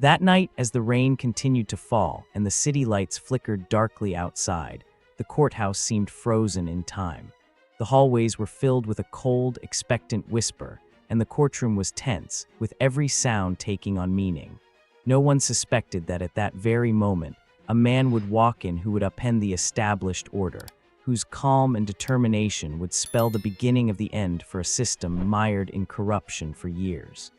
That night, as the rain continued to fall and the city lights flickered darkly outside, the courthouse seemed frozen in time. The hallways were filled with a cold, expectant whisper, and the courtroom was tense, with every sound taking on meaning. No one suspected that at that very moment, a man would walk in who would upend the established order, whose calm and determination would spell the beginning of the end for a system mired in corruption for years.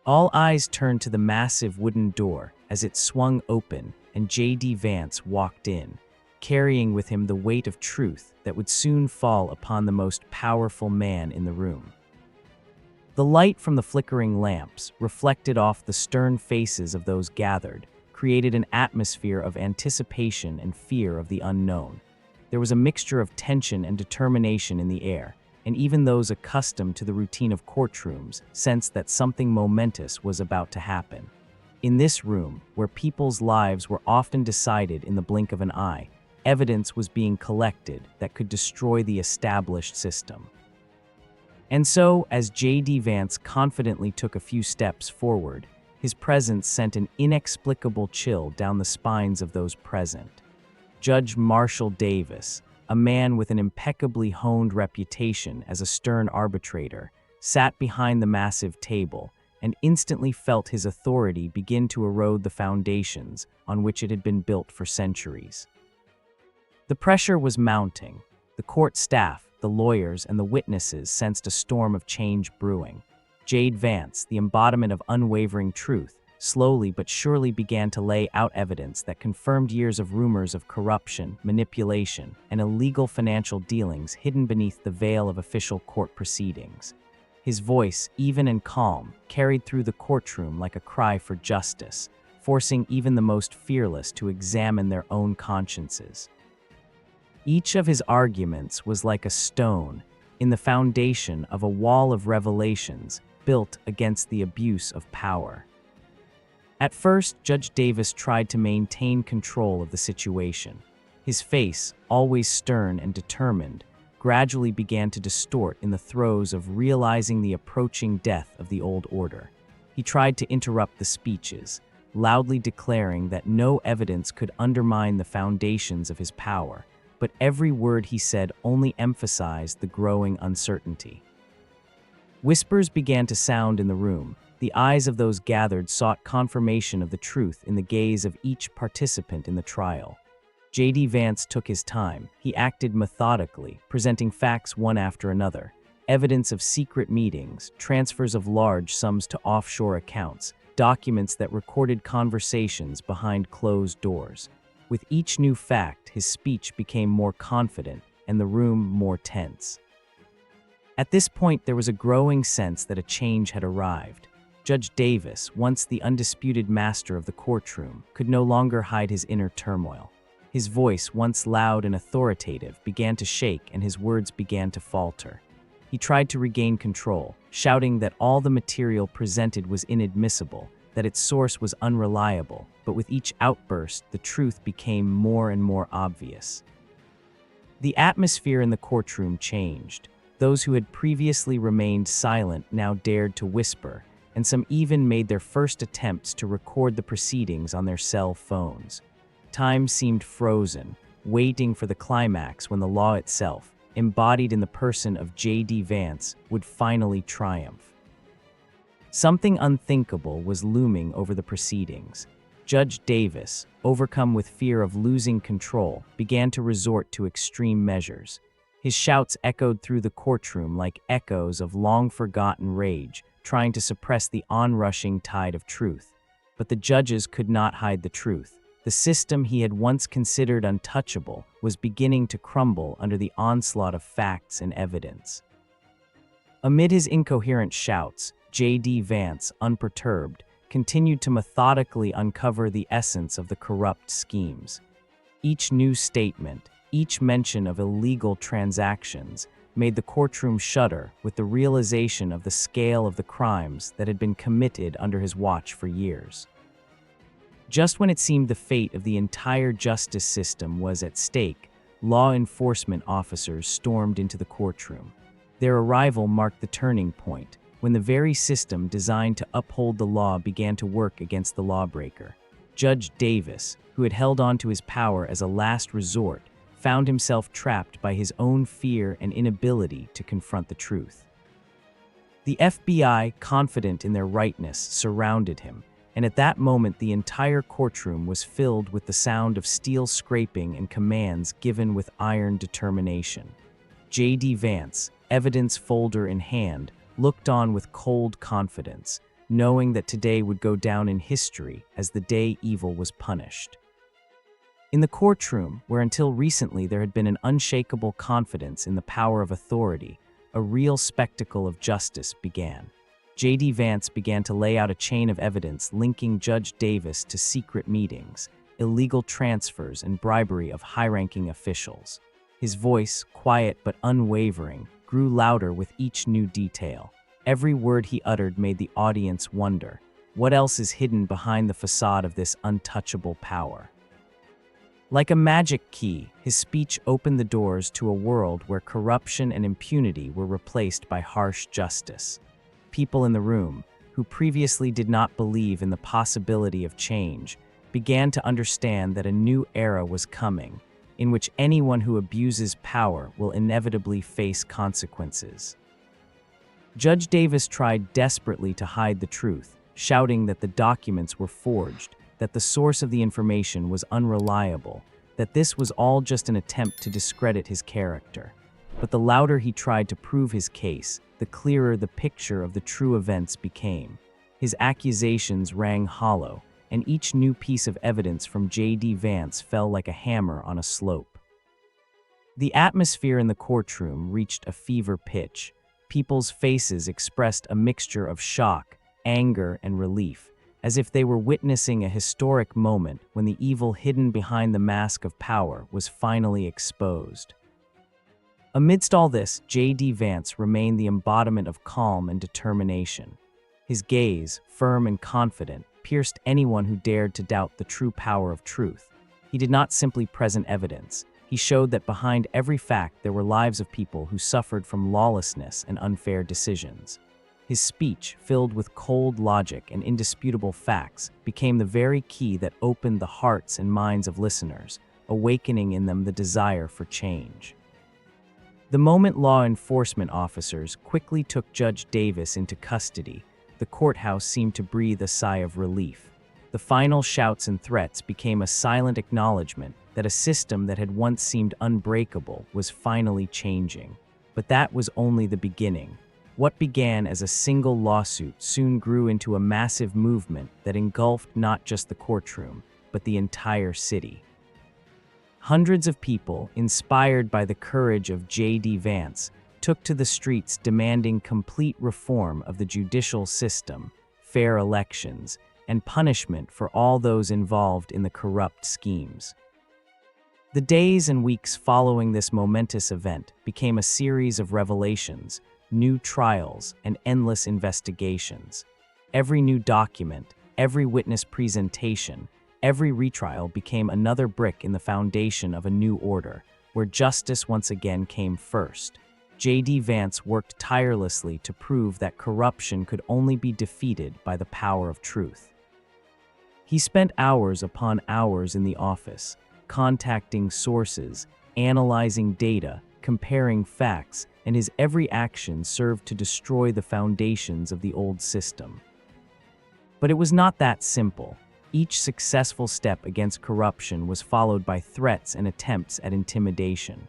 All eyes turned to the massive wooden door as it swung open and JD Vance walked in, carrying with him the weight of truth that would soon fall upon the most powerful man in the room. The light from the flickering lamps, reflected off the stern faces of those gathered, created an atmosphere of anticipation and fear of the unknown. There was a mixture of tension and determination in the air, and even those accustomed to the routine of courtrooms sensed that something momentous was about to happen. In this room, where people's lives were often decided in the blink of an eye, evidence was being collected that could destroy the established system. And so, as JD Vance confidently took a few steps forward, his presence sent an inexplicable chill down the spines of those present. Judge Marshall Davis, a man with an impeccably honed reputation as a stern arbitrator, sat behind the massive table and instantly felt his authority begin to erode the foundations on which it had been built for centuries. The pressure was mounting. The court staff, the lawyers, and the witnesses sensed a storm of change brewing. JD Vance, the embodiment of unwavering truth, slowly but surely began to lay out evidence that confirmed years of rumors of corruption, manipulation, and illegal financial dealings hidden beneath the veil of official court proceedings. His voice, even and calm, carried through the courtroom like a cry for justice, forcing even the most fearless to examine their own consciences. Each of his arguments was like a stone in the foundation of a wall of revelations built against the abuse of power. At first, Judge Davis tried to maintain control of the situation. His face, always stern and determined, gradually began to distort in the throes of realizing the approaching death of the old order. He tried to interrupt the speeches, loudly declaring that no evidence could undermine the foundations of his power, but every word he said only emphasized the growing uncertainty. Whispers began to sound in the room. The eyes of those gathered sought confirmation of the truth in the gaze of each participant in the trial. JD Vance took his time. He acted methodically, presenting facts one after another. Evidence of secret meetings, transfers of large sums to offshore accounts, documents that recorded conversations behind closed doors. With each new fact, his speech became more confident and the room more tense. At this point, there was a growing sense that a change had arrived. Judge Davis, once the undisputed master of the courtroom, could no longer hide his inner turmoil. His voice, once loud and authoritative, began to shake and his words began to falter. He tried to regain control, shouting that all the material presented was inadmissible, that its source was unreliable, but with each outburst, the truth became more and more obvious. The atmosphere in the courtroom changed. Those who had previously remained silent now dared to whisper, and some even made their first attempts to record the proceedings on their cell phones. Time seemed frozen, waiting for the climax when the law itself, embodied in the person of JD Vance, would finally triumph. Something unthinkable was looming over the proceedings. Judge Davis, overcome with fear of losing control, began to resort to extreme measures. His shouts echoed through the courtroom like echoes of long-forgotten rage, trying to suppress the onrushing tide of truth. But the judges could not hide the truth. The system he had once considered untouchable was beginning to crumble under the onslaught of facts and evidence. Amid his incoherent shouts, JD Vance, unperturbed, continued to methodically uncover the essence of the corrupt schemes. Each new statement, each mention of illegal transactions, made the courtroom shudder with the realization of the scale of the crimes that had been committed under his watch for years. Just when it seemed the fate of the entire justice system was at stake, law enforcement officers stormed into the courtroom. Their arrival marked the turning point. when the very system designed to uphold the law began to work against the lawbreaker. Judge Davis, who had held on to his power as a last resort, found himself trapped by his own fear and inability to confront the truth. The FBI, confident in their rightness, surrounded him, and at that moment the entire courtroom was filled with the sound of steel scraping and commands given with iron determination. JD Vance, evidence folder in hand, looked on with cold confidence, knowing that today would go down in history as the day evil was punished. In the courtroom, where until recently there had been an unshakable confidence in the power of authority, a real spectacle of justice began. JD Vance began to lay out a chain of evidence linking Judge Davis to secret meetings, illegal transfers, and bribery of high-ranking officials. His voice, quiet but unwavering, grew louder with each new detail. Every word he uttered made the audience wonder, what else is hidden behind the facade of this untouchable power? Like a magic key, his speech opened the doors to a world where corruption and impunity were replaced by harsh justice. People in the room, who previously did not believe in the possibility of change, began to understand that a new era was coming, in which anyone who abuses power will inevitably face consequences. Judge Davis tried desperately to hide the truth, shouting that the documents were forged, that the source of the information was unreliable, that this was all just an attempt to discredit his character. But the louder he tried to prove his case, the clearer the picture of the true events became. His accusations rang hollow, and each new piece of evidence from JD Vance fell like a hammer on a slope. The atmosphere in the courtroom reached a fever pitch. People's faces expressed a mixture of shock, anger, and relief, as if they were witnessing a historic moment when the evil hidden behind the mask of power was finally exposed. Amidst all this, JD Vance remained the embodiment of calm and determination. His gaze, firm and confident, pierced anyone who dared to doubt the true power of truth. He did not simply present evidence. He showed that behind every fact there were lives of people who suffered from lawlessness and unfair decisions. His speech, filled with cold logic and indisputable facts, became the very key that opened the hearts and minds of listeners, awakening in them the desire for change. The moment law enforcement officers quickly took Judge Davis into custody, the courthouse seemed to breathe a sigh of relief. The final shouts and threats became a silent acknowledgement that a system that had once seemed unbreakable was finally changing. But that was only the beginning. What began as a single lawsuit soon grew into a massive movement that engulfed not just the courtroom, but the entire city. Hundreds of people, inspired by the courage of JD Vance, took to the streets demanding complete reform of the judicial system, fair elections, and punishment for all those involved in the corrupt schemes. The days and weeks following this momentous event became a series of revelations, new trials, and endless investigations. Every new document, every witness presentation, every retrial became another brick in the foundation of a new order, where justice once again came first. JD Vance worked tirelessly to prove that corruption could only be defeated by the power of truth. He spent hours upon hours in the office, contacting sources, analyzing data, comparing facts, and his every action served to destroy the foundations of the old system. But it was not that simple. Each successful step against corruption was followed by threats and attempts at intimidation.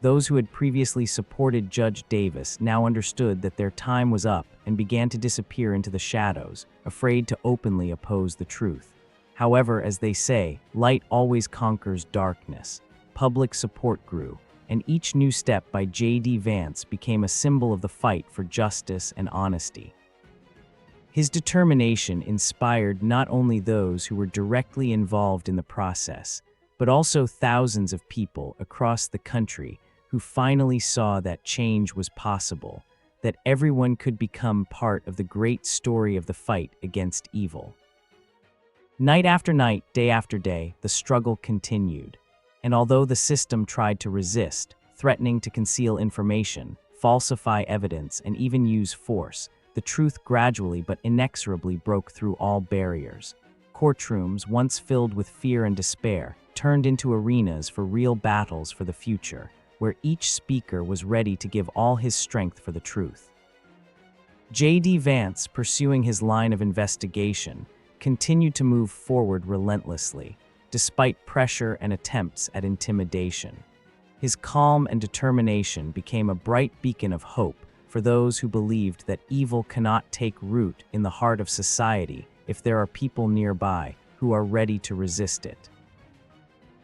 Those who had previously supported Judge Davis now understood that their time was up and began to disappear into the shadows, afraid to openly oppose the truth. However, as they say, light always conquers darkness. Public support grew, and each new step by JD Vance became a symbol of the fight for justice and honesty. His determination inspired not only those who were directly involved in the process, but also thousands of people across the country who finally saw that change was possible, that everyone could become part of the great story of the fight against evil. Night after night, day after day, the struggle continued. And although the system tried to resist, threatening to conceal information, falsify evidence, and even use force, the the truth gradually but inexorably broke through all barriers. Courtrooms, once filled with fear and despair, turned into arenas for real battles for the future, where each speaker was ready to give all his strength for the truth. JD Vance, pursuing his line of investigation, continued to move forward relentlessly, despite pressure and attempts at intimidation. His calm and determination became a bright beacon of hope for those who believed that evil cannot take root in the heart of society if there are people nearby who are ready to resist it.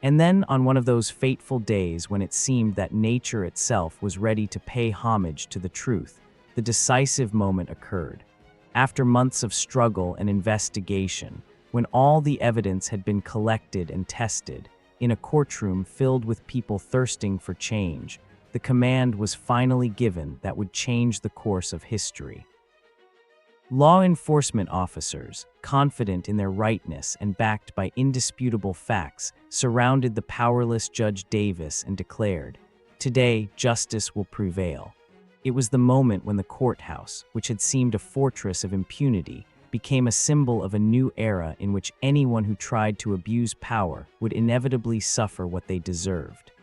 And then, on one of those fateful days when it seemed that nature itself was ready to pay homage to the truth, the decisive moment occurred. After months of struggle and investigation, when all the evidence had been collected and tested, in a courtroom filled with people thirsting for change, the command was finally given that would change the course of history. Law enforcement officers, confident in their rightness and backed by indisputable facts, surrounded the powerless Judge Davis and declared, "Today, justice will prevail." It was the moment when the courthouse, which had seemed a fortress of impunity, became a symbol of a new era in which anyone who tried to abuse power would inevitably suffer what they deserved.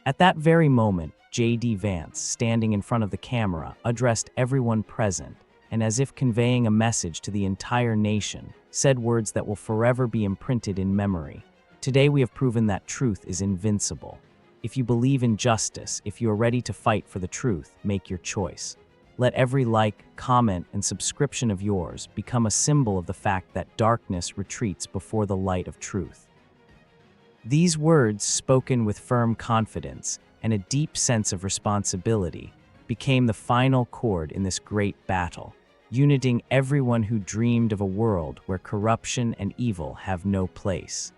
At that very moment, JD Vance, standing in front of the camera, addressed everyone present, and as if conveying a message to the entire nation, said words that will forever be imprinted in memory. "Today we have proven that truth is invincible. If you believe in justice, if you are ready to fight for the truth, make your choice. Let every like, comment, and subscription of yours become a symbol of the fact that darkness retreats before the light of truth." These words, spoken with firm confidence and a deep sense of responsibility, became the final chord in this great battle, uniting everyone who dreamed of a world where corruption and evil have no place.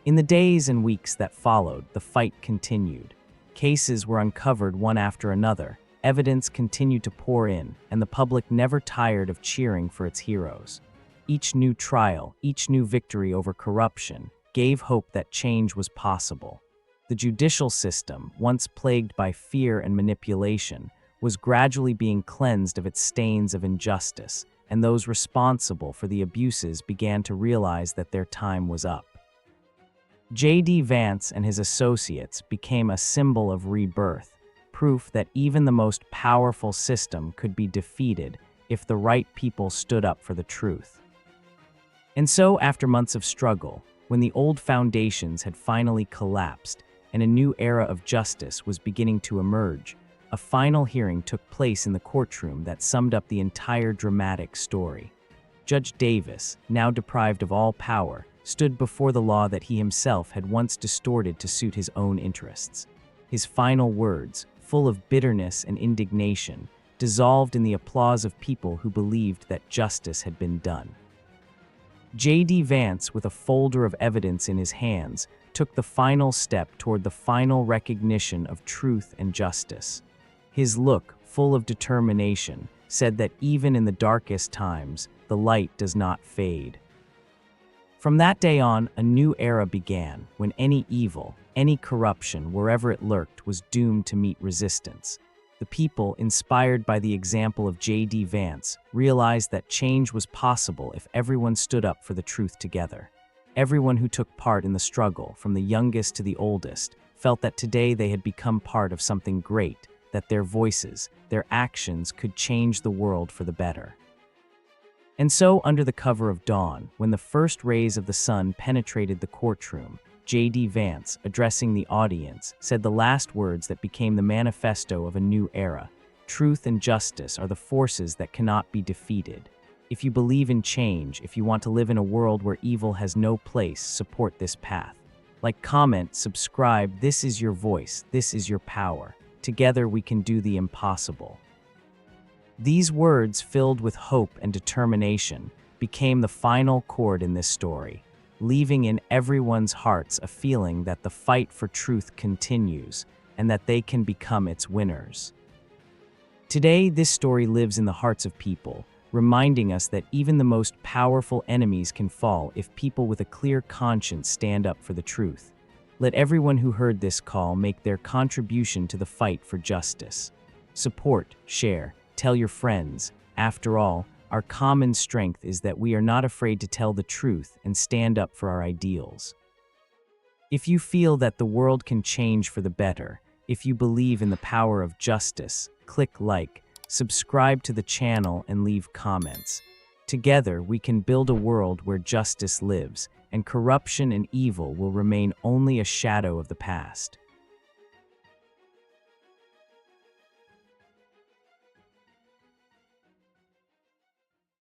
In the days and weeks that followed, the fight continued. Cases were uncovered one after another, evidence continued to pour in, and the public never tired of cheering for its heroes. Each new trial, each new victory over corruption, gave hope that change was possible. The judicial system, once plagued by fear and manipulation, was gradually being cleansed of its stains of injustice, and those responsible for the abuses began to realize that their time was up. JD Vance and his associates became a symbol of rebirth, proof that even the most powerful system could be defeated if the right people stood up for the truth. And so, after months of struggle, when the old foundations had finally collapsed and a new era of justice was beginning to emerge, a final hearing took place in the courtroom that summed up the entire dramatic story. Judge Davis, now deprived of all power, stood before the law that he himself had once distorted to suit his own interests. His final words, full of bitterness and indignation, dissolved in the applause of people who believed that justice had been done. JD Vance, with a folder of evidence in his hands, took the final step toward the final recognition of truth and justice. His look, full of determination, said that even in the darkest times, the light does not fade. From that day on, a new era began, when any evil, any corruption, wherever it lurked, was doomed to meet resistance. The people, inspired by the example of JD Vance, realized that change was possible if everyone stood up for the truth together. Everyone who took part in the struggle, from the youngest to the oldest, felt that today they had become part of something great, that their voices, their actions could change the world for the better. And so, under the cover of dawn, when the first rays of the sun penetrated the courtroom, JD Vance, addressing the audience, said the last words that became the manifesto of a new era. "Truth and justice are the forces that cannot be defeated. If you believe in change, if you want to live in a world where evil has no place, support this path. Like, comment, subscribe. This is your voice. This is your power. Together we can do the impossible." These words, filled with hope and determination, became the final chord in this story, leaving in everyone's hearts a feeling that the fight for truth continues and that they can become its winners. Today, this story lives in the hearts of people, reminding us that even the most powerful enemies can fall if people with a clear conscience stand up for the truth. Let everyone who heard this call make their contribution to the fight for justice. Support, share, Tell your friends. After all, our common strength is that we are not afraid to tell the truth and stand up for our ideals. If you feel that the world can change for the better, if you believe in the power of justice, click like, subscribe to the channel, and leave comments. Together, we can build a world where justice lives, and corruption and evil will remain only a shadow of the past.